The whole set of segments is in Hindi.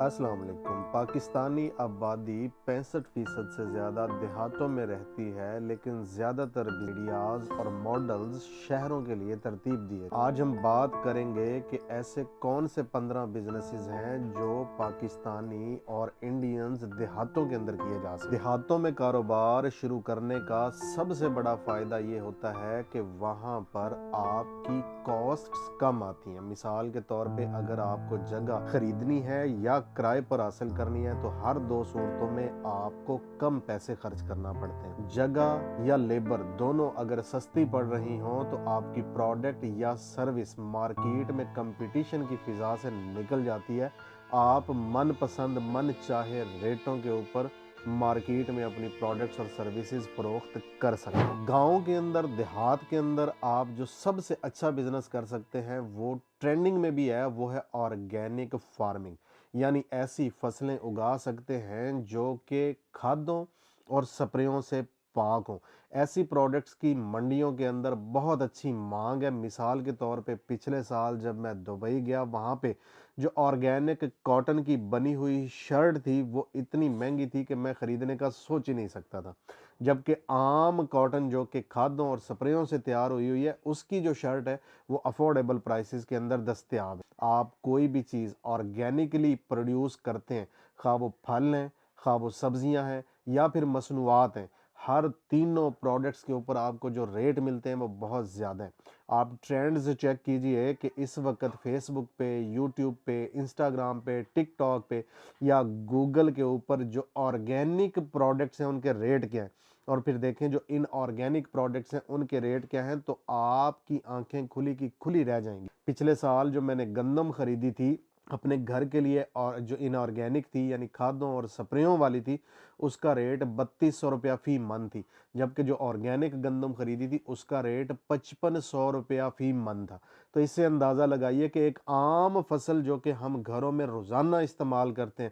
अस्सलाम वालेकुम। पाकिस्तानी आबादी 65% से ज़्यादा देहातों में रहती है, लेकिन ज़्यादातर मीडियाज और मॉडल्स शहरों के लिए तरतीब दी है। आज हम बात करेंगे कि ऐसे कौन से 15 बिजनेसेस हैं जो पाकिस्तानी और इंडियंस देहातों के अंदर किए जा सकते हैं। देहातों में कारोबार शुरू करने का सबसे बड़ा फ़ायदा ये होता है कि वहाँ पर आपकी कॉस्ट्स कम आती हैं। मिसाल के तौर पे अगर आपको जगह खरीदनी है या किराए पर हासिल करनी है तो हर दो सूरतों में आपको कम पैसे खर्च करना पड़ते हैं। जगह या लेबर दोनों अगर सस्ती पड़ रही हो तो आपकी प्रोडक्ट या सर्विस मार्केट में कंपटीशन की फिजा से निकल जाती है। आप मनपसंद मन चाहे रेटों के ऊपर मार्केट में अपनी प्रोडक्ट्स और सर्विसेज फरोख्त कर सकते हैं। गाँव के अंदर, देहात के अंदर आप जो सबसे अच्छा बिजनेस कर सकते हैं वो ट्रेंडिंग में भी है, वो है ऑर्गेनिक फार्मिंग। यानी ऐसी फसलें उगा सकते हैं जो कि खादों और स्प्रेयों से पाक हों। ऐसी प्रोडक्ट्स की मंडियों के अंदर बहुत अच्छी मांग है। मिसाल के तौर पे पिछले साल जब मैं दुबई गया, वहाँ पे जो ऑर्गेनिक कॉटन की बनी हुई शर्ट थी वो इतनी महंगी थी कि मैं ख़रीदने का सोच ही नहीं सकता था। जबकि आम कॉटन जो कि खादों और स्प्रेयों से तैयार हुई हुई है, उसकी जो शर्ट है वो अफोर्डेबल प्राइसेस के अंदर दस्तयाब है। आप कोई भी चीज़ ऑर्गेनिकली प्रोड्यूस करते हैं, खा वो फल हैं, खा वो सब्जियां हैं या फिर मसनूआत हैं, हर तीनों प्रोडक्ट्स के ऊपर आपको जो रेट मिलते हैं वो बहुत ज़्यादा है। आप ट्रेंड्स चेक कीजिए कि इस वक्त फेसबुक पे, यूट्यूब पे, इंस्टाग्राम पे, टिकटॉक पे या गूगल के ऊपर जो ऑर्गेनिक प्रोडक्ट्स हैं उनके रेट क्या हैं, और फिर देखें जो इनऑर्गेनिक प्रोडक्ट्स हैं उनके रेट क्या हैं, तो आपकी आंखें खुली की खुली रह जाएंगी। पिछले साल जो मैंने गंदम खरीदी थी अपने घर के लिए और जो इनऑर्गेनिक थी यानी खादों और स्प्रेयों वाली थी, उसका रेट 3200 रुपया फी मन थी। जबकि जो ऑर्गेनिक गंदम खरीदी थी उसका रेट 5500 रुपया फी मन था। तो इससे अंदाज़ा लगाइए कि एक आम फसल जो कि हम घरों में रोज़ाना इस्तेमाल करते हैं,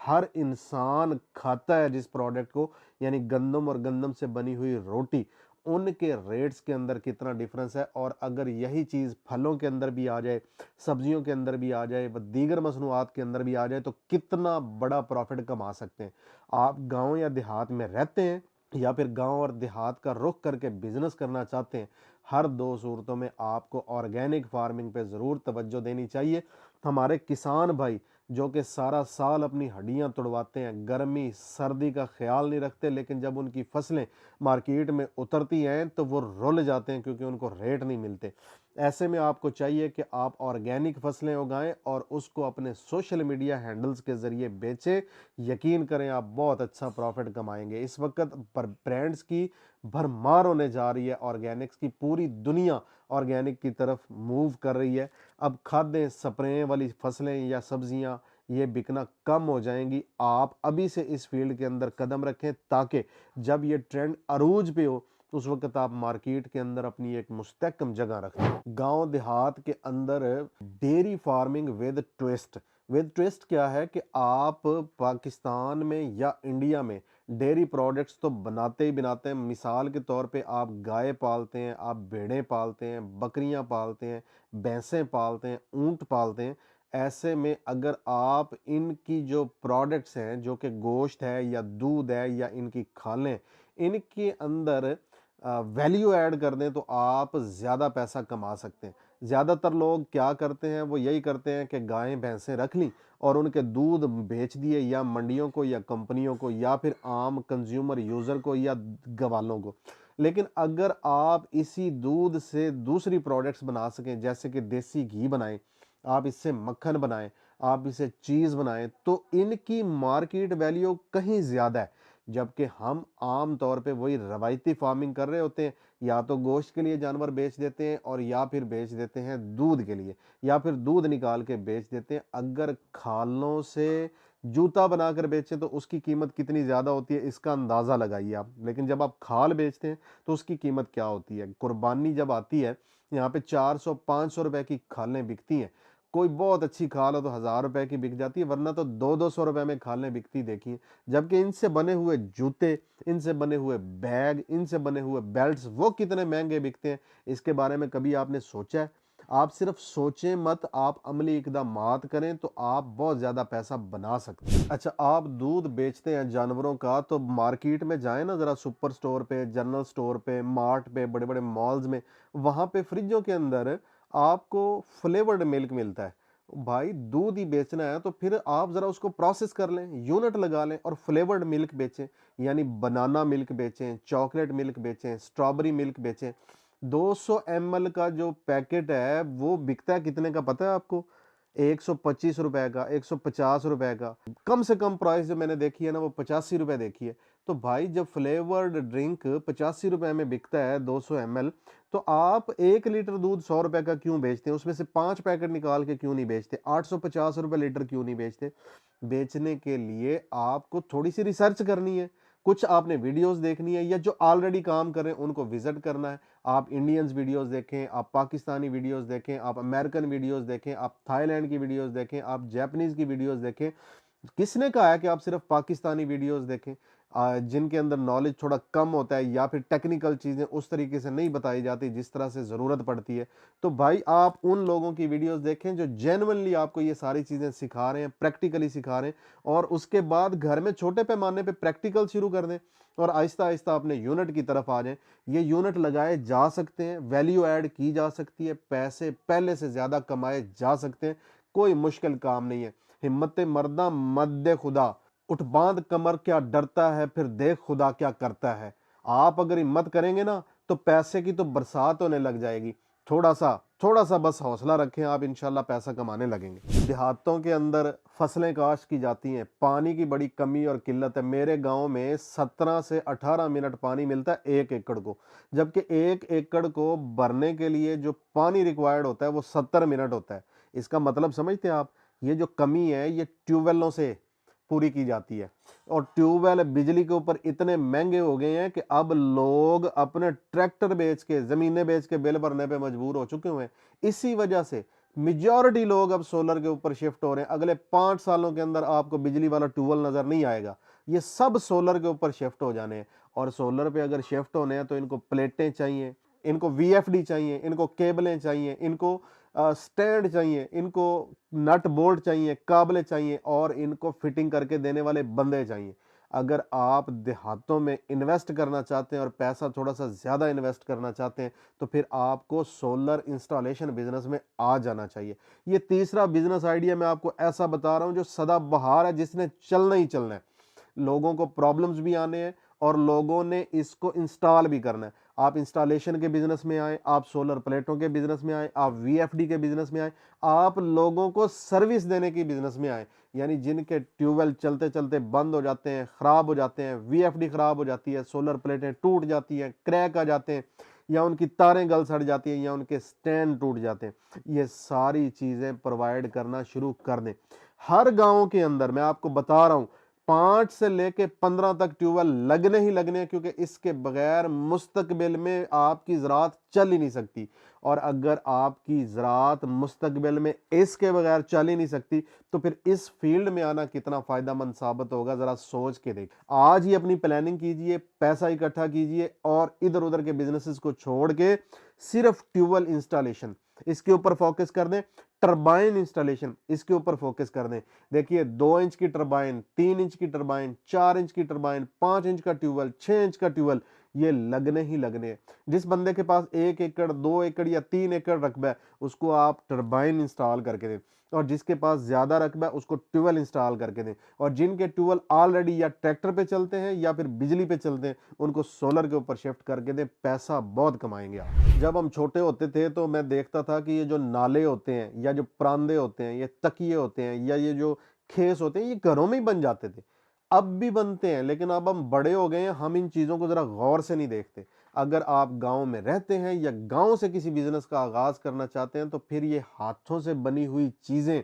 हर इंसान खाता है जिस प्रोडक्ट को, यानी गंदम और गंदम से बनी हुई रोटी, उनके रेट्स के अंदर कितना डिफरेंस है। और अगर यही चीज़ फलों के अंदर भी आ जाए, सब्जियों के अंदर भी आ जाए व दीगर मसनूआत के अंदर भी आ जाए तो कितना बड़ा प्रॉफिट कमा सकते हैं। आप गांव या देहात में रहते हैं या फिर गांव और देहात का रुख करके बिजनेस करना चाहते हैं, हर दो सूरतों में आपको ऑर्गेनिक फार्मिंग पे ज़रूर तवज्जो देनी चाहिए। हमारे किसान भाई जो कि सारा साल अपनी हड्डियां तुड़वाते हैं, गर्मी सर्दी का ख्याल नहीं रखते, लेकिन जब उनकी फसलें मार्केट में उतरती हैं तो वो रुल जाते हैं क्योंकि उनको रेट नहीं मिलते। ऐसे में आपको चाहिए कि आप ऑर्गेनिक फसलें उगाएं और उसको अपने सोशल मीडिया हैंडल्स के ज़रिए बेचें। यकीन करें आप बहुत अच्छा प्रॉफिट कमाएंगे। इस वक्त पर ब्रांड्स की भरमार होने जा रही है, ऑर्गेनिक्स की पूरी दुनिया ऑर्गेनिक की तरफ मूव कर रही है। अब खाद्य स्प्रे वाली फसलें या सब्जियां ये बिकना कम हो जाएंगी। आप अभी से इस फील्ड के अंदर कदम रखें ताकि जब ये ट्रेंड अरूज पे हो तो उस वक्त आप मार्केट के अंदर अपनी एक मुस्तहकम जगह रखें। गांव देहात के अंदर dairy farming with twist. With twist क्या है कि आप पाकिस्तान में या इंडिया में डेयरी प्रोडक्ट्स तो बनाते ही बनाते हैं। मिसाल के तौर पे आप गाय पालते हैं, आप भेड़ें पालते हैं, बकरियां पालते हैं, भैंसें पालते हैं, ऊंट पालते हैं। ऐसे में अगर आप इनकी जो प्रोडक्ट्स हैं जो कि गोश्त है या दूध है या इनकी खालें, इनके अंदर वैल्यू ऐड कर दें तो आप ज़्यादा पैसा कमा सकते हैं। ज़्यादातर लोग क्या करते हैं, वो यही करते हैं कि गायें भैंसें रख लीं और उनके दूध बेच दिए या मंडियों को या कंपनियों को या फिर आम कंज्यूमर यूज़र को या गवालों को। लेकिन अगर आप इसी दूध से दूसरी प्रोडक्ट्स बना सकें, जैसे कि देसी घी बनाएं, आप इससे मक्खन बनाएं, आप इसे चीज़ बनाएं, तो इनकी मार्केट वैल्यू कहीं ज़्यादा है। जबकि हम आम तौर पे वही रवायती फार्मिंग कर रहे होते हैं, या तो गोश्त के लिए जानवर बेच देते हैं और या फिर बेच देते हैं दूध के लिए, या फिर दूध निकाल के बेच देते हैं। अगर खालों से जूता बनाकर बेचें तो उसकी कीमत कितनी ज़्यादा होती है इसका अंदाज़ा लगाइए आप। लेकिन जब आप खाल बेचते हैं तो उसकी कीमत क्या होती है। कुर्बानी जब आती है, यहाँ पे 400-500 रुपए की खालें बिकती हैं। कोई बहुत अच्छी खाल हो तो 1000 रुपए की बिक जाती है, वरना तो 200-200 रुपए में खालें बिकती देखी हैं। जबकि इनसे बने हुए जूते, इनसे बने हुए बैग, इनसे बने हुए बेल्ट्स वो कितने महंगे बिकते हैं, इसके बारे में कभी आपने सोचा है? आप सिर्फ सोचें मत, आप अमली इक़दामात करें तो आप बहुत ज़्यादा पैसा बना सकते हैं। अच्छा, आप दूध बेचते हैं जानवरों का, तो मार्केट में जाएँ ना ज़रा, सुपर स्टोर पे, जनरल स्टोर पे, मार्ट पे, बड़े-बड़े मॉल्स में, वहाँ पे फ्रिजों के अंदर आपको फ्लेवर्ड मिल्क मिलता है। भाई दूध ही बेचना है तो फिर आप ज़रा उसको प्रोसेस कर लें, यूनिट लगा लें और फ्लेवर्ड मिल्क बेचें। यानी बनाना मिल्क बेचें, चॉकलेट मिल्क बेचें, स्ट्रॉबेरी मिल्क बेचें। 200 ml का जो पैकेट है वो बिकता है कितने का पता है आपको? ₹125 का, ₹150 का। कम से कम प्राइस जो मैंने देखी है ना वो ₹85 देखी है। तो भाई जब फ्लेवर्ड ड्रिंक ₹85 में बिकता है 200 ml, तो आप 1 लीटर दूध ₹100 का क्यों बेचते हैं? उसमें से 5 पैकेट निकाल के क्यों नहीं बेचते? ₹850 लीटर क्यों नहीं बेचते? बेचने के लिए आपको थोड़ी-सी रिसर्च करनी है। कुछ आपने वीडियोस देखनी है, या जो ऑलरेडी काम कर रहे हैं उनको विजिट करना है। आप इंडियंस वीडियोस देखें, आप पाकिस्तानी वीडियोस देखें, आप अमेरिकन वीडियोस देखें, आप थाईलैंड की वीडियोस देखें, आप जापानीज़ की वीडियोस देखें। किसने कहा है कि आप सिर्फ पाकिस्तानी वीडियोस देखें? जिनके अंदर नॉलेज थोड़ा कम होता है या फिर टेक्निकल चीज़ें उस तरीके से नहीं बताई जाती जिस तरह से ज़रूरत पड़ती है, तो भाई आप उन लोगों की वीडियोस देखें जो जेन्युइनली आपको ये सारी चीज़ें सिखा रहे हैं, प्रैक्टिकली सिखा रहे हैं, और उसके बाद घर में छोटे पैमाने पे प्रैक्टिकल शुरू कर दें और आहिस्ता-आहिस्ता अपने यूनिट की तरफ आ जाएँ। ये यूनिट लगाए जा सकते हैं, वैल्यू ऐड की जा सकती है, पैसे पहले से ज़्यादा कमाए जा सकते हैं, कोई मुश्किल काम नहीं है। हिम्मत मर्दा मद्दे खुदा, उठ बांध कमर क्या डरता है, फिर देख खुदा क्या करता है। आप अगर हिम्मत करेंगे ना तो पैसे की तो बरसात होने लग जाएगी। थोड़ा सा बस हौसला रखें, आप इंशाल्लाह पैसा कमाने लगेंगे। देहातों के अंदर फसलें काश्त की जाती हैं, पानी की बड़ी कमी और किल्लत है। मेरे गांव में 17 से 18 मिनट पानी मिलता है 1 एकड़ को, जबकि 1 एकड़ को भरने के लिए जो पानी रिक्वायर्ड होता है वो 70 मिनट होता है। इसका मतलब समझते हैं आप? ये जो कमी है ये ट्यूबवेलों से पूरी की जाती है, और ट्यूबवेल बिजली के ऊपर इतने महंगे हो गए हैं कि अब लोग अपने ट्रैक्टर बेच के, जमीनें बेच के बिल भरने पे मजबूर हो चुके हुए हैं। इसी वजह से मेजॉरिटी लोग अब सोलर के ऊपर शिफ्ट हो रहे हैं। अगले 5 सालों के अंदर आपको बिजली वाला ट्यूबवेल नजर नहीं आएगा, ये सब सोलर के ऊपर शिफ्ट हो जाने हैं। और सोलर पे अगर शिफ्ट होने हैं तो इनको प्लेटें चाहिए, इनको वीएफडी चाहिए, इनको केबलें चाहिए, इनको स्टैंड चाहिए, इनको नट बोल्ट चाहिए, काबले चाहिए, और इनको फिटिंग करके देने वाले बंदे चाहिए। अगर आप देहातों में इन्वेस्ट करना चाहते हैं और पैसा थोड़ा सा ज़्यादा इन्वेस्ट करना चाहते हैं तो फिर आपको सोलर इंस्टॉलेशन बिजनेस में आ जाना चाहिए। ये तीसरा बिजनेस आइडिया मैं आपको ऐसा बता रहा हूँ जो सदाबहार है, जिसने चलना ही चलना है। लोगों को प्रॉब्लम्स भी आने हैं और लोगों ने इसको इंस्टॉल भी करना है। आप इंस्टॉलेशन के बिजनेस में आए, आप सोलर प्लेटों के बिजनेस में आए, आप वीएफडी के बिजनेस में आए, आप लोगों को सर्विस देने की बिजनेस में आए। यानी जिनके ट्यूबवेल चलते चलते बंद हो जाते हैं, खराब हो जाते हैं, वीएफडी खराब हो जाती है, सोलर प्लेटें टूट जाती हैं, क्रैक आ जाते हैं, या उनकी तारें गल सड़ जाती हैं, या उनके स्टैंड टूट जाते हैं, ये सारी चीजें प्रोवाइड करना शुरू कर दें। हर गांव के अंदर मैं आपको बता रहा हूं 5 से लेके 15 तक ट्यूबवेल लगने ही लगने हैं, क्योंकि इसके बगैर मुस्तकबिल में आपकी ज़राअत चल ही नहीं सकती। और अगर आपकी ज़राअत मुस्तकबिल में इसके बगैर चल ही नहीं सकती तो फिर इस फील्ड में आना कितना फ़ायदेमंद साबित होगा, ज़रा सोच के देख। आज ही अपनी प्लानिंग कीजिए, पैसा इकट्ठा कीजिए और इधर उधर के बिजनेसेस को छोड़ के सिर्फ ट्यूबवेल इंस्टॉलेशन इसके ऊपर फोकस कर दें, टरबाइन इंस्टॉलेशन इसके ऊपर फोकस कर दें। देखिए 2 इंच की टरबाइन, 3 इंच की टरबाइन, 4 इंच की टरबाइन, 5 इंच का ट्यूबवेल, 6 इंच का ट्यूबवेल, ये लगने ही लगने हैं। जिस बंदे के पास 1 एकड़, 2 एकड़ या 3 एकड़ रकबा है उसको आप टरबाइन इंस्टॉल करके दें, और जिसके पास ज्यादा रकबा है उसको ट्यूबवेल इंस्टॉल करके दें। और जिनके ट्यूबवेल ऑलरेडी या ट्रैक्टर पे चलते हैं या फिर बिजली पे चलते हैं उनको सोलर के ऊपर शिफ्ट करके दें, पैसा बहुत कमाएंगे आप। जब हम छोटे होते थे तो मैं देखता था कि ये जो नाले होते हैं या जो परांदे होते हैं, ये तकिए होते हैं या ये जो खेस होते हैं, ये घरों में ही बन जाते थे। अब भी बनते हैं, लेकिन अब हम बड़े हो गए हैं, हम इन चीजों को जरा गौर से नहीं देखते। अगर आप गांव में रहते हैं या गांव से किसी बिजनेस का आगाज करना चाहते हैं तो फिर ये हाथों से बनी हुई चीजें,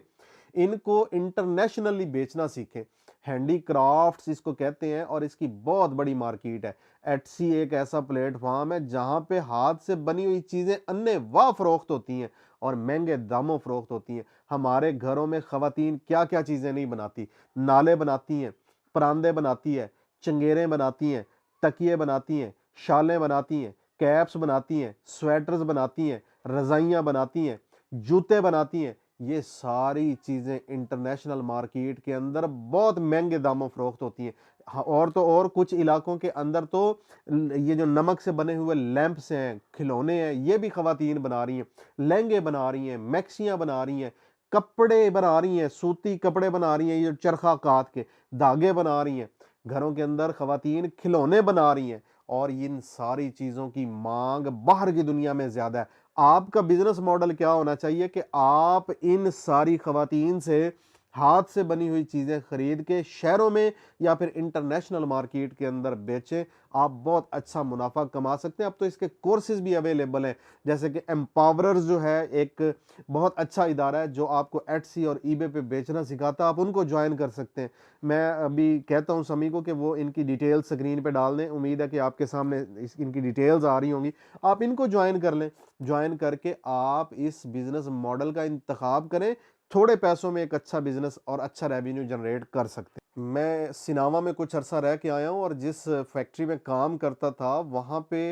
इनको इंटरनेशनली बेचना सीखें। हैंडीक्राफ्ट्स इसको कहते हैं और इसकी बहुत बड़ी मार्केट है। एटसी एक ऐसा प्लेटफॉर्म है जहां पे हाथ से बनी हुई चीजें अन्य वाह फरोख्त होती हैं और महंगे दामों फरोख्त होती हैं। हमारे घरों में खवातीन क्या क्या चीजें नहीं बनाती, नाले बनाती हैं, परांदे बनाती है, चंगेरें बनाती हैं, तकिए बनाती हैं, शालें बनाती हैं, कैप्स बनाती हैं, स्वेटर्स बनाती हैं, रजाइयाँ बनाती हैं, जूते बनाती हैं, ये सारी चीज़ें इंटरनेशनल मार्केट के अंदर बहुत महंगे दामों फ़रोख्त होती हैं। हाँ, और तो और कुछ इलाकों के अंदर तो ये जो नमक से बने हुए लैंप्स हैं, खिलौने हैं, ये भी ख़वातीन बना रही हैं। लहंगे बना रही हैं, मैक्सियाँ बना रही हैं, कपड़े बना रही हैं, सूती कपड़े बना रही हैं, ये चरखा कात के धागे बना रही हैं। घरों के अंदर ख़वातीन खिलौने बना रही हैं और इन सारी चीज़ों की माँग बाहर की दुनिया में ज़्यादा है। आपका बिज़नेस मॉडल क्या होना चाहिए कि आप इन सारी ख़वातीन से हाथ से बनी हुई चीज़ें खरीद के शहरों में या फिर इंटरनेशनल मार्केट के अंदर बेचें। आप बहुत अच्छा मुनाफा कमा सकते हैं। अब तो इसके कोर्सेज़ भी अवेलेबल हैं, जैसे कि एम्पावरर्स जो है एक बहुत अच्छा इदारा है जो आपको एट्सी और ईबे पे बेचना सिखाता है, आप उनको ज्वाइन कर सकते हैं। मैं अभी कहता हूँ समी को कि वो इनकी डिटेल्स स्क्रीन पे डाल दें। उम्मीद है कि आपके सामने इनकी डिटेल्स आ रही होंगी, आप इनको ज्वाइन कर लें। ज्वाइन करके आप इस बिज़नेस मॉडल का इंतखाब करें, थोड़े पैसों में एक अच्छा बिज़नेस और अच्छा रेवेन्यू जनरेट कर सकते हैं। मैं सिनावा में कुछ अरसा रह के आया हूँ और जिस फैक्ट्री में काम करता था वहाँ पे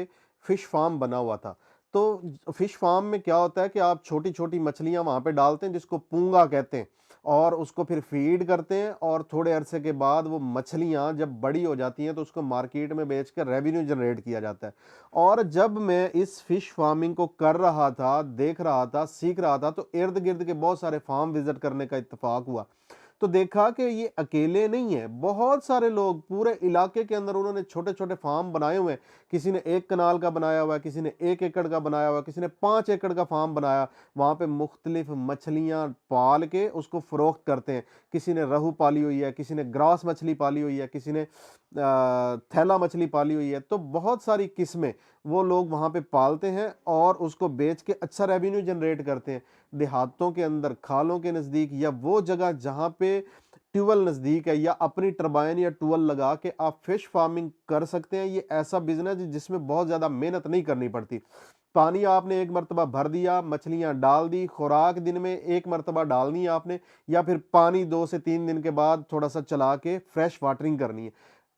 फ़िश फार्म बना हुआ था। तो फ़िश फार्म में क्या होता है कि आप छोटी-छोटी मछलियाँ वहाँ पे डालते हैं जिसको पूंगा कहते हैं और उसको फिर फ़ीड करते हैं और थोड़े अरसे के बाद वो मछलियाँ जब बड़ी हो जाती हैं तो उसको मार्केट में बेच कर रेवेन्यू जनरेट किया जाता है। और जब मैं इस फ़िश फार्मिंग को कर रहा था, देख रहा था, सीख रहा था तो इर्द-गिर्द के बहुत सारे फार्म विज़िट करने का इत्तेफ़ाक हुआ। तो देखा कि ये अकेले नहीं है, बहुत सारे लोग पूरे इलाके के अंदर उन्होंने छोटे-छोटे फार्म बनाए हुए हैं। किसी ने 1 कनाल का बनाया हुआ है, किसी ने 1 एकड़ का बनाया हुआ है, किसी ने 5 एकड़ का फार्म बनाया। वहाँ पे मुख्तलिफ मछलियाँ पाल के उसको फ़रोख्त करते हैं। किसी ने रहू पाली हुई है, किसी ने ग्रास मछली पाली हुई है, किसी ने थैला मछली पाली हुई है। तो बहुत सारी किस्में वो लोग वहाँ पे पालते हैं और उसको बेच के अच्छा रेवेन्यू जनरेट करते हैं। देहातों के अंदर, खालों के नज़दीक या वो जगह जहाँ पे ट्यूबवेल नज़दीक है या अपनी टरबाइन या ट्यूबवेल लगा के आप फिश फार्मिंग कर सकते हैं। ये ऐसा बिज़नेस है जिसमें बहुत ज़्यादा मेहनत नहीं करनी पड़ती। पानी आपने एक मरतबा भर दिया, मछलियाँ डाल दी, खुराक दिन में 1 मरतबा डालनी है आपने या फिर पानी 2 से 3 दिन के बाद थोड़ा-सा चला के फ्रेश वाटरिंग करनी है।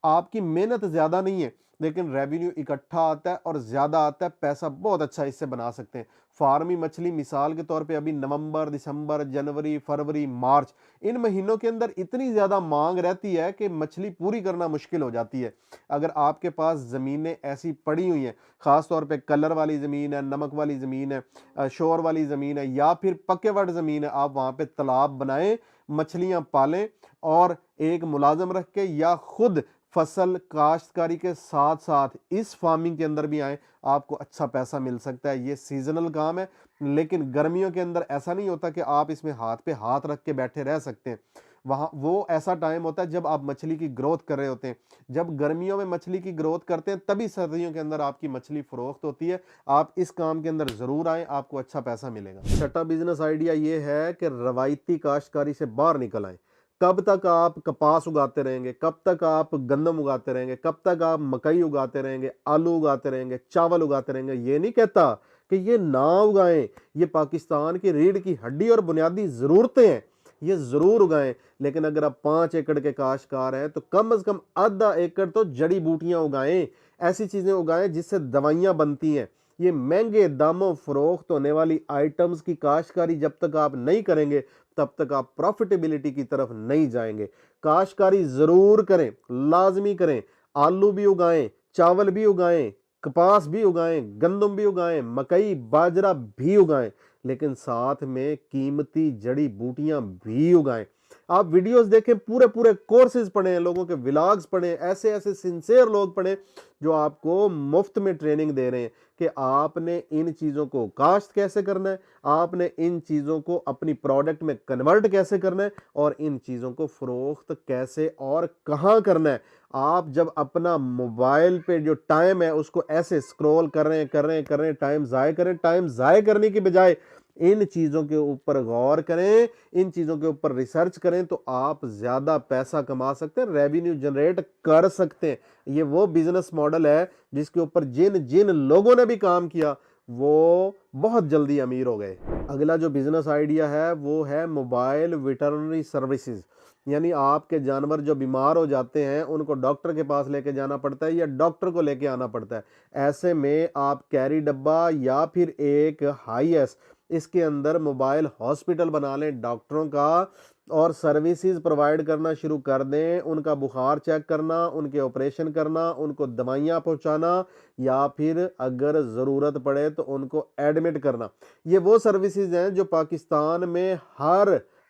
आपकी मेहनत ज़्यादा नहीं है, लेकिन रेवेन्यू इकट्ठा आता है और ज़्यादा आता है, पैसा बहुत अच्छा इससे बना सकते हैं। फार्मी मछली मिसाल के तौर पे अभी नवंबर, दिसंबर, जनवरी, फरवरी, मार्च इन महीनों के अंदर इतनी ज़्यादा मांग रहती है कि मछली पूरी करना मुश्किल हो जाती है। अगर आपके पास ज़मीनें ऐसी पड़ी हुई हैं, ख़ास तौर पे कलर वाली ज़मीन है, नमक वाली ज़मीन है, शोर वाली ज़मीन है या फिर पक्केवट ज़मीन है, आप वहाँ पे तालाब बनाएँ, मछलियाँ पालें और एक मुलाज़िम रख के या खुद फसल काश्तकारी के साथ-साथ इस फार्मिंग के अंदर भी आएँ, आपको अच्छा पैसा मिल सकता है। ये सीज़नल काम है, लेकिन गर्मियों के अंदर ऐसा नहीं होता कि आप इसमें हाथ पे हाथ रख के बैठे रह सकते हैं। वहाँ वो ऐसा टाइम होता है जब आप मछली की ग्रोथ कर रहे होते हैं। जब गर्मियों में मछली की ग्रोथ करते हैं, तभी सर्दियों के अंदर आपकी मछली फ़रोख्त होती है। आप इस काम के अंदर ज़रूर आएँ, आपको अच्छा पैसा मिलेगा। छठा बिज़नेस आइडिया ये है कि रवायती काश्तकारी से बाहर निकल आएँ। कब तक आप कपास उगाते रहेंगे, कब तक आप गंदम उगाते रहेंगे, कब तक आप मकई उगाते रहेंगे, आलू उगाते रहेंगे, चावल उगाते रहेंगे। ये नहीं कहता कि ये ना उगाएं, ये पाकिस्तान की रीढ़ की हड्डी और बुनियादी ज़रूरतें हैं, ये ज़रूर उगाएं। लेकिन अगर आप 5 एकड़ के काश्तकार हैं तो कम से कम आधा एकड़ तो जड़ी बूटियां उगाएं, ऐसी चीज़ें उगाएं जिससे दवाइयां बनती हैं। ये महंगे दामों फरोख्त होने वाली आइटम्स की काश्तकारी जब तक आप नहीं करेंगे तब तक आप प्रॉफिटेबिलिटी की तरफ नहीं जाएंगे। काश्तकारी जरूर करें, लाजमी करें। आलू भी उगाएं, चावल भी उगाएं, कपास भी उगाएं, गंदम भी उगाएं, मकई बाजरा भी उगाएं, लेकिन साथ में कीमती जड़ी बूटियां भी उगाएं। आप वीडियोस देखें, पूरे पूरे कोर्सेज पढ़ें, लोगों के व्लॉग्स पढ़ें, ऐसे ऐसे सिंसियर लोग पढ़ें जो आपको मुफ्त में ट्रेनिंग दे रहे हैं कि आपने इन चीज़ों को काश्त कैसे करना है, आपने इन चीज़ों को अपनी प्रोडक्ट में कन्वर्ट कैसे करना है और इन चीज़ों को फ़रोख्त कैसे और कहाँ करना है। आप जब अपना मोबाइल पे जो टाइम है उसको ऐसे स्क्रॉल कर रहे हैं, टाइम ज़ाय करें, टाइम ज़ाय करने की बजाय इन चीज़ों के ऊपर गौर करें, इन चीज़ों के ऊपर रिसर्च करें तो आप ज़्यादा पैसा कमा सकते हैं, रेवेन्यू जनरेट कर सकते हैं। ये वो बिज़नेस मॉडल है जिसके ऊपर जिन जिन लोगों ने भी काम किया वो बहुत जल्दी अमीर हो गए। अगला जो बिज़नेस आइडिया है वो है मोबाइल वेटरनरी सर्विसेज, यानी आपके जानवर जो बीमार हो जाते हैं उनको डॉक्टर के पास लेके जाना पड़ता है या डॉक्टर को लेके आना पड़ता है। ऐसे में आप कैरी डब्बा या फिर एक हाई एस इसके अंदर मोबाइल हॉस्पिटल बना लें डॉक्टरों का और सर्विसेज प्रोवाइड करना शुरू कर दें। उनका बुखार चेक करना, उनके ऑपरेशन करना, उनको दवाइयाँ पहुँचाना या फिर अगर ज़रूरत पड़े तो उनको एडमिट करना। ये वो सर्विसेज हैं जो पाकिस्तान में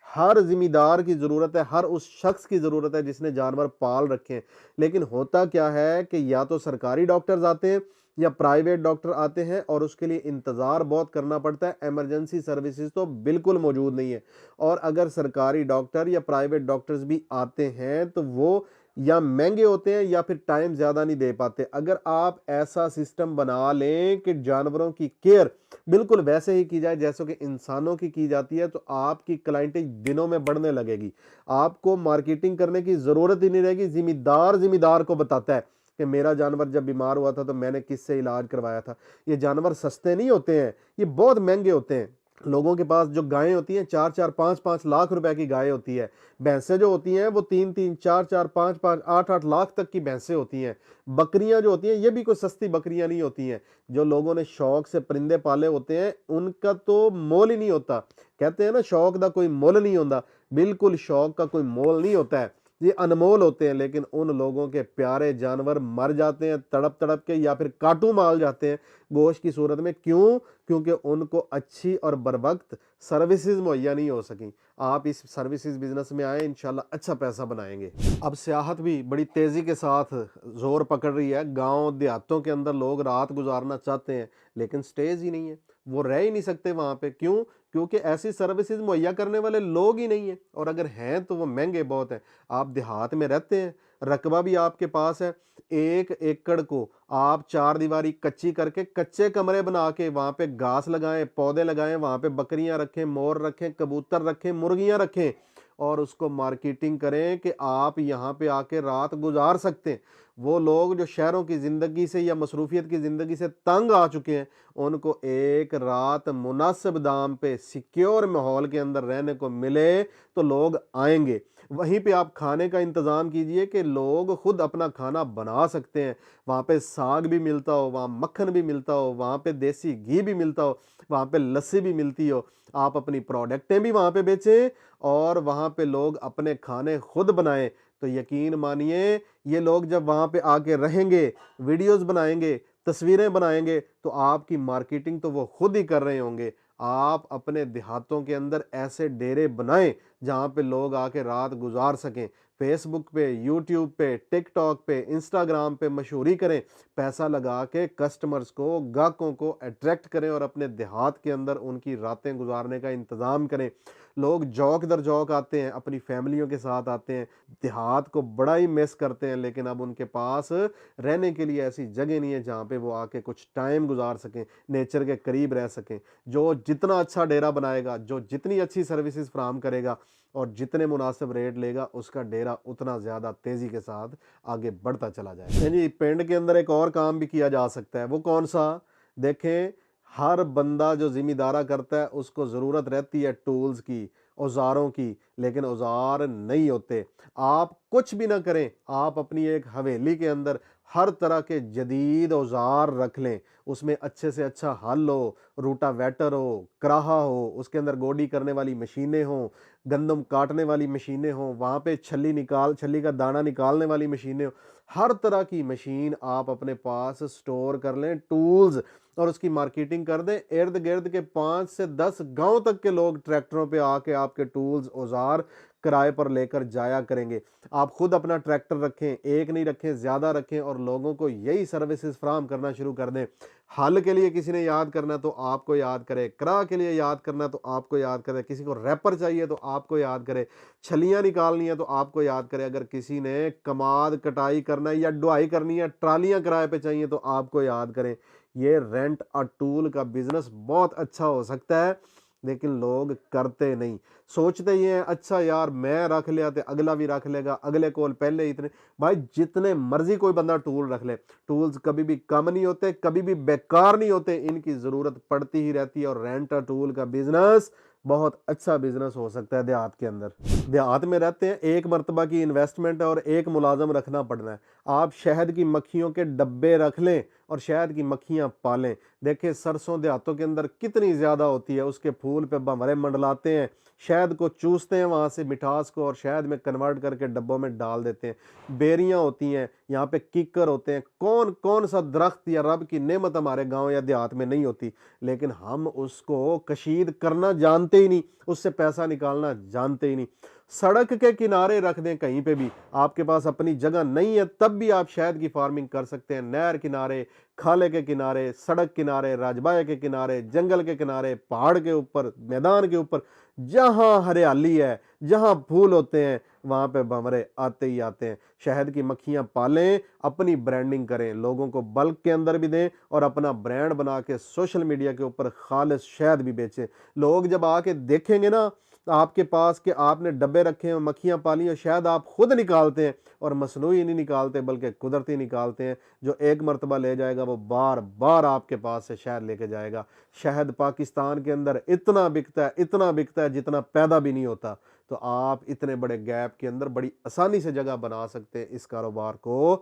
हर ज़िम्मेदार की ज़रूरत है, हर उस शख्स की ज़रूरत है जिसने जानवर पाल रखे हैं। लेकिन होता क्या है कि या तो सरकारी डॉक्टर्स आते हैं या प्राइवेट डॉक्टर आते हैं और उसके लिए इंतज़ार बहुत करना पड़ता है। इमरजेंसी सर्विसेज तो बिल्कुल मौजूद नहीं है। और अगर सरकारी डॉक्टर या प्राइवेट डॉक्टर्स भी आते हैं तो वो या महंगे होते हैं या फिर टाइम ज़्यादा नहीं दे पाते। अगर आप ऐसा सिस्टम बना लें कि जानवरों की केयर बिल्कुल वैसे ही की जाए जैसे कि इंसानों की जाती है, तो आपकी क्लाइंटेज दिनों में बढ़ने लगेगी। आपको मार्केटिंग करने की ज़रूरत ही नहीं रहेगी। ज़िम्मेदार को बताता है कि मेरा जानवर जब बीमार हुआ था तो मैंने किससे इलाज करवाया था। ये जानवर सस्ते नहीं होते हैं, ये बहुत महंगे होते हैं। लोगों के पास जो गायें होती हैं 4-4, 5-5 लाख रुपए की गाय होती है। भैंसें जो होती हैं वो 3-3, 4-4, 5-5, 8-8 लाख तक की भैंसें होती हैं। बकरियां जो होती हैं ये भी कोई सस्ती बकरियां नहीं होती हैं। जो लोगों ने शौक से परिंदे पाले होते हैं उनका तो मोल ही नहीं होता। कहते हैं ना शौक का कोई मोल नहीं होता। बिल्कुल शौक का कोई मोल नहीं होता है, ये अनमोल होते हैं। लेकिन उन लोगों के प्यारे जानवर मर जाते हैं तड़प तड़प के या फिर काटू मार जाते हैं गोश्त की सूरत में। क्यों? क्योंकि उनको अच्छी और बरवक्त सर्विसेज मुहैया नहीं हो सकी। आप इस सर्विसेज बिजनेस में आए, इंशाल्लाह अच्छा पैसा बनाएंगे। अब सियाहत भी बड़ी तेजी के साथ जोर पकड़ रही है। गांव देहातों के अंदर लोग रात गुजारना चाहते हैं लेकिन स्टेज ही नहीं है, वो रह ही नहीं सकते वहां पे। क्यों? क्योंकि ऐसी सर्विसेज मुहैया करने वाले लोग ही नहीं है, और अगर हैं तो वो महंगे बहुत हैं। आप देहात में रहते हैं, रकबा भी आपके पास है, 1 एकड़ को आप 4 दीवारी कच्ची करके कच्चे कमरे बना के वहां पे घास लगाएं, पौधे लगाएं, वहां पे बकरियां रखें, मोर रखें, कबूतर रखें, मुर्गियां रखें और उसको मार्केटिंग करें कि आप यहाँ पे आके रात गुजार सकते हैं। वो लोग जो शहरों की ज़िंदगी से या मसरूफियत की ज़िंदगी से तंग आ चुके हैं, उनको एक रात मुनासिब दाम पे सिक्योर माहौल के अंदर रहने को मिले तो लोग आएंगे। वहीं पे आप खाने का इंतज़ाम कीजिए कि लोग खुद अपना खाना बना सकते हैं। वहाँ पे साग भी मिलता हो, वहाँ मक्खन भी मिलता हो, वहाँ पे देसी घी भी मिलता हो, वहाँ पे लस्सी भी मिलती हो। आप अपनी प्रोडक्टें भी वहाँ पे बेचें और वहाँ पे लोग अपने खाने खुद बनाएं। तो यकीन मानिए ये लोग जब वहाँ पे आके रहेंगे, वीडियोस बनाएंगे, तस्वीरें बनाएंगे, तो आपकी मार्केटिंग तो वो खुद ही कर रहे होंगे। आप अपने देहातों के अंदर ऐसे डेरे बनाएं जहाँ पे लोग आके रात गुजार सकें। फेसबुक पे, यूट्यूब पे, टिकटॉक पे, इंस्टाग्राम पे मशहूरी करें। पैसा लगा के कस्टमर्स को, ग्राहकों को अट्रैक्ट करें और अपने देहात के अंदर उनकी रातें गुजारने का इंतज़ाम करें। लोग जौक दर जौक आते हैं, अपनी फैमिलियों के साथ आते हैं, देहात को बड़ा ही मिस करते हैं, लेकिन अब उनके पास रहने के लिए ऐसी जगह नहीं है जहाँ पे वो आके कुछ टाइम गुजार सकें, नेचर के करीब रह सकें। जो जितना अच्छा डेरा बनाएगा, जो जितनी अच्छी सर्विसेज फराहम करेगा और जितने मुनासिब रेट लेगा, उसका डेरा उतना ज़्यादा तेज़ी के साथ आगे बढ़ता चला जाएगा। जी, पिंड के अंदर एक और काम भी किया जा सकता है। वो कौन सा? देखें, हर बंदा जो ज़िम्मेदारा करता है उसको ज़रूरत रहती है टूल्स की, औज़ारों की, लेकिन औज़ार नहीं होते। आप कुछ भी ना करें, आप अपनी एक हवेली के अंदर हर तरह के जदीद औज़ार रख लें। उसमें अच्छे से अच्छा हल हो, रूटावेटर हो, कराहा हो, उसके अंदर गोडी करने वाली मशीनें हों, गंदम काटने वाली मशीनें हों, वहाँ पे छल्ली का दाना निकालने वाली मशीनें हों। हर तरह की मशीन आप अपने पास स्टोर कर लें, टूल्स, और उसकी मार्केटिंग कर दें। इर्द गिर्द के 5 से 10 गांव तक के लोग ट्रैक्टरों पे आके आपके टूल्स औजार किराए पर लेकर जाया करेंगे। आप खुद अपना ट्रैक्टर रखें, एक नहीं रखें, ज़्यादा रखें और लोगों को यही सर्विसेज फराहम करना शुरू कर दें। हल के लिए किसी ने याद करना तो आपको याद करे, करा के लिए याद करना तो आपको याद करे, किसी को रैपर चाहिए तो आपको याद करे, छलियाँ निकालनी है तो आपको याद करे, अगर किसी ने कमाद कटाई करना है या ढुआई करनी है, ट्रालियाँ किराए पे चाहिए तो आपको याद करें। ये रेंट अ टूल का बिजनेस बहुत अच्छा हो सकता है, लेकिन लोग करते नहीं। सोचते ही हैं अच्छा यार मैं रख लिया तो अगला भी रख लेगा, अगले को पहले इतने। भाई जितने मर्जी कोई बंदा टूल रख ले, टूल्स कभी भी कम नहीं होते, कभी भी बेकार नहीं होते, इनकी ज़रूरत पड़ती ही रहती है। और रेंट अ टूल का बिजनेस बहुत अच्छा बिजनेस हो सकता है देहात के अंदर। देहात में रहते हैं, एक मरतबा की इन्वेस्टमेंट है और एक मुलाजम रखना पड़ना है। आप शहद की मक्खियों के डब्बे रख लें, और शहद की मक्खियाँ पालें। देखें सरसों देहातों के अंदर कितनी ज़्यादा होती है, उसके फूल पे भंवरे मंडलाते हैं, शहद को चूसते हैं, वहाँ से मिठास को और शहद में कन्वर्ट करके डब्बों में डाल देते हैं। बेरियाँ होती हैं, यहाँ पे किक्कर होते हैं। कौन कौन सा दरख्त या रब की नेमत हमारे गांव या देहात में नहीं होती, लेकिन हम उसको कशीद करना जानते ही नहीं, उससे पैसा निकालना जानते ही नहीं। सड़क के किनारे रख दें, कहीं पे भी आपके पास अपनी जगह नहीं है तब भी आप शहद की फार्मिंग कर सकते हैं। नहर किनारे, खाले के किनारे, सड़क किनारे, राजबाया के किनारे, जंगल के किनारे, पहाड़ के ऊपर, मैदान के ऊपर, जहां हरियाली है, जहां फूल होते हैं, वहां पे भंवरे आते ही आते हैं। शहद की मक्खियां पालें, अपनी ब्रांडिंग करें, लोगों को बल्क के अंदर भी दें और अपना ब्रांड बना के सोशल मीडिया के ऊपर खालिस शहद भी बेचें। लोग जब आके देखेंगे ना आपके पास कि आपने डब्बे रखे हैं, मक्खियां पाली और शहद आप खुद निकालते हैं, और मसनूई नहीं निकालते बल्कि कुदरती निकालते हैं, जो एक मरतबा ले जाएगा वो बार बार आपके पास से शहद लेके जाएगा। शहद पाकिस्तान के अंदर इतना बिकता है जितना पैदा भी नहीं होता। तो आप इतने बड़े गैप के अंदर बड़ी आसानी से जगह बना सकते हैं, इस कारोबार को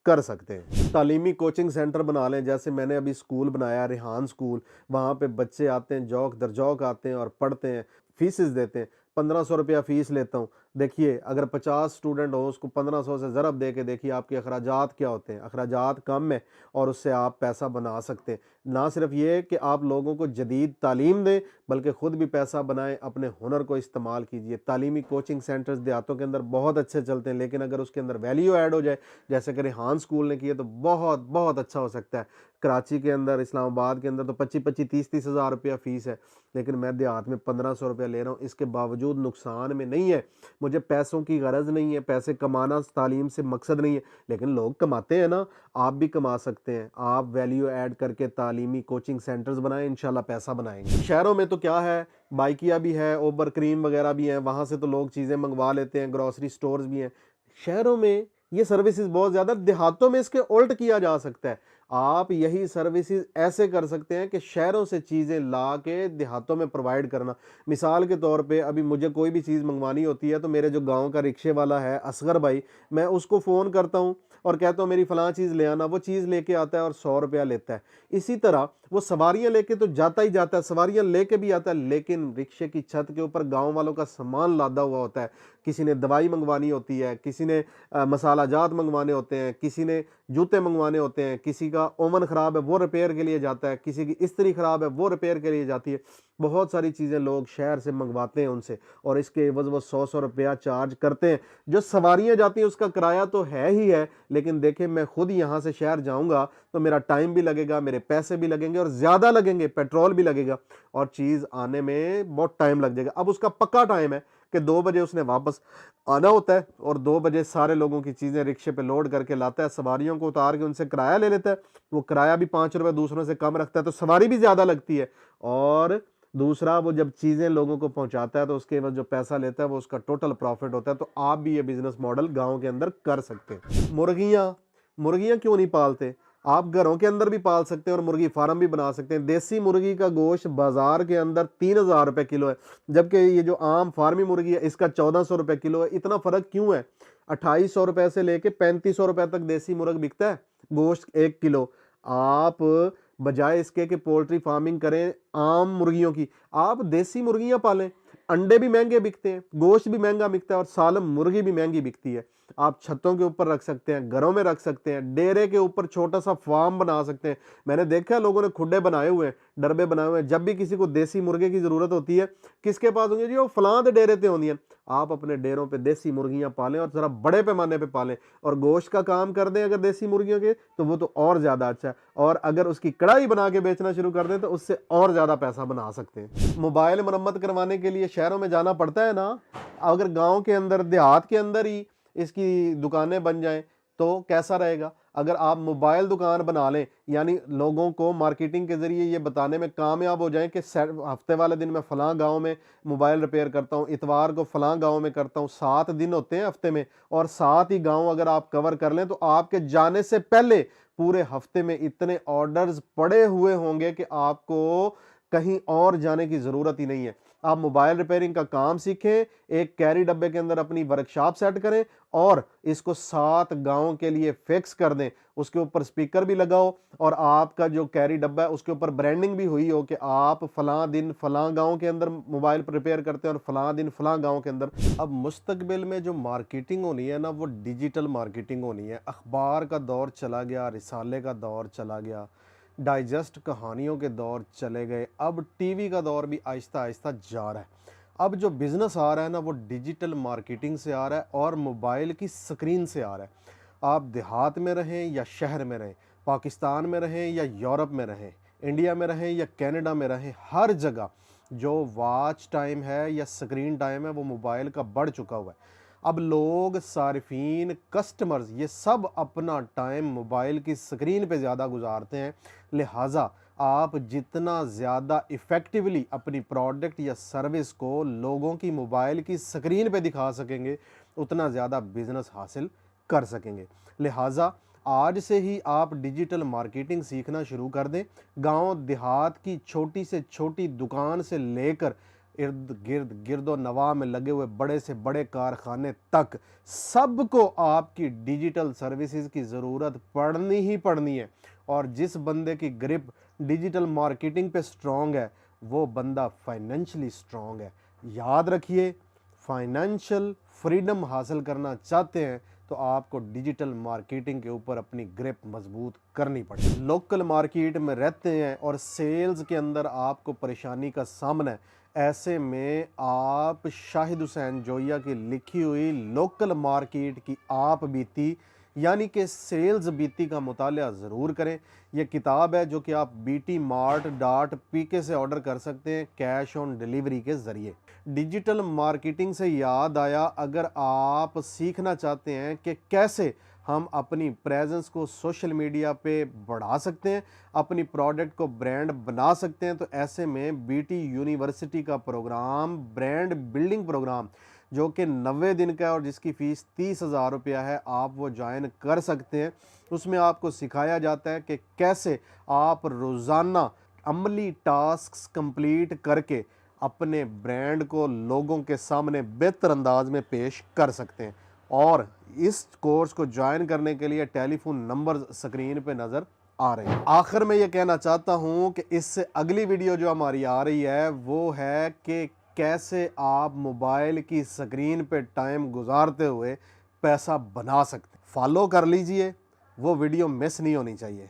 कर सकते हैं। तालीमी कोचिंग सेंटर बना लें, जैसे मैंने अभी स्कूल बनाया रेहान स्कूल, वहाँ पे बच्चे आते हैं, जौक दर जौक आते हैं और पढ़ते हैं, फीसेस देते हैं। 1500 रुपया फ़ीस लेता हूँ। देखिए अगर 50 स्टूडेंट हो, उसको 1500 से ज़रब दे के देखिए आपके अखराजात क्या होते हैं। अखराजात कम है और उससे आप पैसा बना सकते हैं। ना सिर्फ ये कि आप लोगों को जदीद तालीम दें, बल्कि ख़ुद भी पैसा बनाएं, अपने हुनर को इस्तेमाल कीजिए। तालीमी कोचिंग सेंटर्स देहातों के अंदर बहुत अच्छे चलते हैं, लेकिन अगर उसके अंदर वैल्यू ऐड हो जाए, जैसे कि रेहान स्कूल ने किया, तो बहुत बहुत अच्छा हो सकता है। कराची के अंदर, इस्लामाबाद के अंदर तो 25-25, 30-30 हज़ार रुपया फ़ीस है, लेकिन मैं देहात में 1500 रुपया ले रहा हूँ। इसके बावजूद नुकसान में नहीं है, मुझे पैसों की गरज नहीं है, पैसे कमाना तालीम से मकसद नहीं है, लेकिन लोग कमाते हैं ना, आप भी कमा सकते हैं। आप वैल्यू ऐड करके तालीमी कोचिंग सेंटर्स बनाएं, इंशाल्लाह पैसा बनाएंगे। शहरों में तो क्या है, बाइकिया भी है, ओबर क्रीम वगैरह भी हैं, वहाँ से तो लोग चीज़ें मंगवा लेते हैं, ग्रॉसरी स्टोर्स भी हैं। शहरों में ये सर्विसेज बहुत ज़्यादा, देहातों में इसके उल्ट किया जा सकता है। आप यही सर्विसेज ऐसे कर सकते हैं कि शहरों से चीज़ें ला के देहातों में प्रोवाइड करना। मिसाल के तौर पे अभी मुझे कोई भी चीज़ मंगवानी होती है तो मेरे जो गांव का रिक्शे वाला है असगर भाई, मैं उसको फ़ोन करता हूं और कहता हूं मेरी फ़लाँ चीज़ ले आना, वो चीज़ लेके आता है और 100 रुपया लेता है। इसी तरह वो सवारियां लेके तो जाता ही जाता है, सवारियां लेके भी आता है, लेकिन रिक्शे की छत के ऊपर गाँव वालों का सामान लादा हुआ होता है। किसी ने दवाई मंगवानी होती है, किसी ने मसाला जात मंगवाने होते हैं, किसी ने जूते मंगवाने होते हैं, किसी का ओवन ख़राब है वो रिपेयर के लिए जाता है, किसी की इस्त्री ख़राब है वो रिपेयर के लिए जाती है। बहुत सारी चीज़ें लोग शहर से मंगवाते हैं उनसे, और इसके एवज़ वो 100-100 रुपया चार्ज करते हैं। जो सवारियाँ जाती हैं उसका किराया तो है ही है, लेकिन देखें मैं खुद यहाँ से शहर जाऊँगा तो मेरा टाइम भी लगेगा, मेरे पैसे भी लगेंगे और ज़्यादा लगेंगे, पेट्रोल भी लगेगा, और चीज़ आने में बहुत टाइम लग जाएगा। अब उसका पक्का टाइम है कि 2 बजे उसने वापस आना होता है, और 2 बजे सारे लोगों की चीज़ें रिक्शे पे लोड करके लाता है, सवारियों को उतार के उनसे किराया ले लेता है। वो किराया भी 5 रुपये दूसरों से कम रखता है, तो सवारी भी ज़्यादा लगती है, और दूसरा वो जब चीज़ें लोगों को पहुंचाता है तो उसके बाद जो पैसा लेता है वो उसका टोटल प्रॉफिट होता है। तो आप भी ये बिजनेस मॉडल गाँव के अंदर कर सकते हैं। मुर्गियाँ, मुर्गियाँ क्यों नहीं पालते? आप घरों के अंदर भी पाल सकते हैं और मुर्गी फार्म भी बना सकते हैं। देसी मुर्गी का गोश्त बाजार के अंदर 3000 रुपये किलो है, जबकि ये जो आम फार्मी मुर्गी है इसका 1400 रुपये किलो है। इतना फर्क क्यों है? 2800 रुपये से लेके 3500 रुपये तक देसी मुर्ग बिकता है, गोश्त 1 किलो। आप बजाय इसके कि पोल्ट्री फार्मिंग करें आम मुर्गियों की, आप देसी मुर्गियां पालें। अंडे भी महंगे बिकते हैं, गोश्त भी महंगा बिकता है, और सालम मुर्गी भी महंगी बिकती है। आप छतों के ऊपर रख सकते हैं, घरों में रख सकते हैं, डेरे के ऊपर छोटा सा फार्म बना सकते हैं। मैंने देखा है लोगों ने खुड्डे बनाए हुए हैं, डरबे बनाए हुए हैं। जब भी किसी को देसी मुर्गे की जरूरत होती है, किसके पास होंगे जी? वो फलां दे डेरे ते होंगी। आप अपने डेरों पे देसी मुर्गियां पालें और जरा बड़े पैमाने पे पालें, और गोश्त का काम कर दें अगर देसी मुर्गियों के, तो वो तो और ज्यादा अच्छा है। और अगर उसकी कढ़ाई बना के बेचना शुरू कर दें तो उससे और ज्यादा पैसा बना सकते हैं। मोबाइल मरम्मत करवाने के लिए शहरों में जाना पड़ता है ना, अगर गाँव के अंदर, देहात के अंदर ही इसकी दुकानें बन जाएं तो कैसा रहेगा? अगर आप मोबाइल दुकान बना लें, यानी लोगों को मार्केटिंग के जरिए ये बताने में कामयाब हो जाएं कि हफ्ते वाले दिन मैं फलां गांव में मोबाइल रिपेयर करता हूं, इतवार को फलां गांव में करता हूं, 7 दिन होते हैं हफ्ते में, और 7 ही गांव अगर आप कवर कर लें तो आपके जाने से पहले पूरे हफ्ते में इतने ऑर्डर्स पड़े हुए होंगे कि आपको कहीं और जाने की जरूरत ही नहीं है। आप मोबाइल रिपेयरिंग का काम सीखें, एक कैरी डब्बे के अंदर अपनी वर्कशॉप सेट करें और इसको 7 गाँव के लिए फिक्स कर दें। उसके ऊपर स्पीकर भी लगाओ और आपका जो कैरी डब्बा है उसके ऊपर ब्रांडिंग भी हुई हो कि आप फलां दिन फलां गाँव के अंदर मोबाइल रिपेयर करते हैं और फलां दिन फलां गाँव के अंदर। अब मुस्तकबिल में जो मार्केटिंग होनी है ना, वो डिजिटल मार्केटिंग होनी है। अखबार का दौर चला गया, रिसाले का दौर चला गया, डाइजेस्ट कहानियों के दौर चले गए, अब टीवी का दौर भी आहिस्ता आहिस्ता जा रहा है। अब जो बिज़नेस आ रहा है ना, वो डिजिटल मार्केटिंग से आ रहा है और मोबाइल की स्क्रीन से आ रहा है। आप देहात में रहें या शहर में रहें, पाकिस्तान में रहें या यूरोप में रहें, इंडिया में रहें या कनाडा में रहें, हर जगह जो वॉच टाइम है या स्क्रीन टाइम है वो मोबाइल का बढ़ चुका हुआ है। अब लोग, सारिफीन, कस्टमर्स, ये सब अपना टाइम मोबाइल की स्क्रीन पे ज़्यादा गुजारते हैं। लिहाजा आप जितना ज़्यादा इफ़ेक्टिवली अपनी प्रोडक्ट या सर्विस को लोगों की मोबाइल की स्क्रीन पे दिखा सकेंगे, उतना ज़्यादा बिजनेस हासिल कर सकेंगे। लिहाजा आज से ही आप डिजिटल मार्केटिंग सीखना शुरू कर दें। गांव देहात की छोटी से छोटी दुकान से लेकर इर्द गिर्द गिरदो नवाह में लगे हुए बड़े से बड़े कारखाने तक सबको आपकी डिजिटल सर्विसेज की ज़रूरत पड़नी ही पड़नी है। और जिस बंदे की ग्रिप डिजिटल मार्केटिंग पे स्ट्रॉन्ग है, वो बंदा फाइनेंशियली स्ट्रॉन्ग है। याद रखिए, फाइनेंशियल फ्रीडम हासिल करना चाहते हैं तो आपको डिजिटल मार्केटिंग के ऊपर अपनी ग्रिप मजबूत करनी पड़ेगी। लोकल मार्केट में रहते हैं और सेल्स के अंदर आपको परेशानी का सामना है, ऐसे में आप शाहिद हुसैन जोया की लिखी हुई लोकल मार्केट की आप बीती यानी कि सेल्स बीती का मुताला ज़रूर करें। यह किताब है जो कि आप BTMart.pk से ऑर्डर कर सकते हैं कैश ऑन डिलीवरी के ज़रिए। डिजिटल मार्केटिंग से याद आया, अगर आप सीखना चाहते हैं कि कैसे हम अपनी प्रेजेंस को सोशल मीडिया पे बढ़ा सकते हैं, अपनी प्रोडक्ट को ब्रांड बना सकते हैं, तो ऐसे में BT यूनिवर्सिटी का प्रोग्राम, ब्रांड बिल्डिंग प्रोग्राम, जो कि 90 दिन का है और जिसकी फ़ीस 30,000 रुपया है, आप वो ज्वाइन कर सकते हैं। उसमें आपको सिखाया जाता है कि कैसे आप रोज़ाना अमली टास्क्स कंप्लीट करके अपने ब्रांड को लोगों के सामने बेहतर अंदाज में पेश कर सकते हैं। और इस कोर्स को ज्वाइन करने के लिए टेलीफोन नंबर स्क्रीन पे नज़र आ रहे हैं। आखिर में ये कहना चाहता हूँ कि इससे अगली वीडियो जो हमारी आ रही है वो है कि कैसे आप मोबाइल की स्क्रीन पे टाइम गुजारते हुए पैसा बना सकते हैं। फॉलो कर लीजिए, वो वीडियो मिस नहीं होनी चाहिए।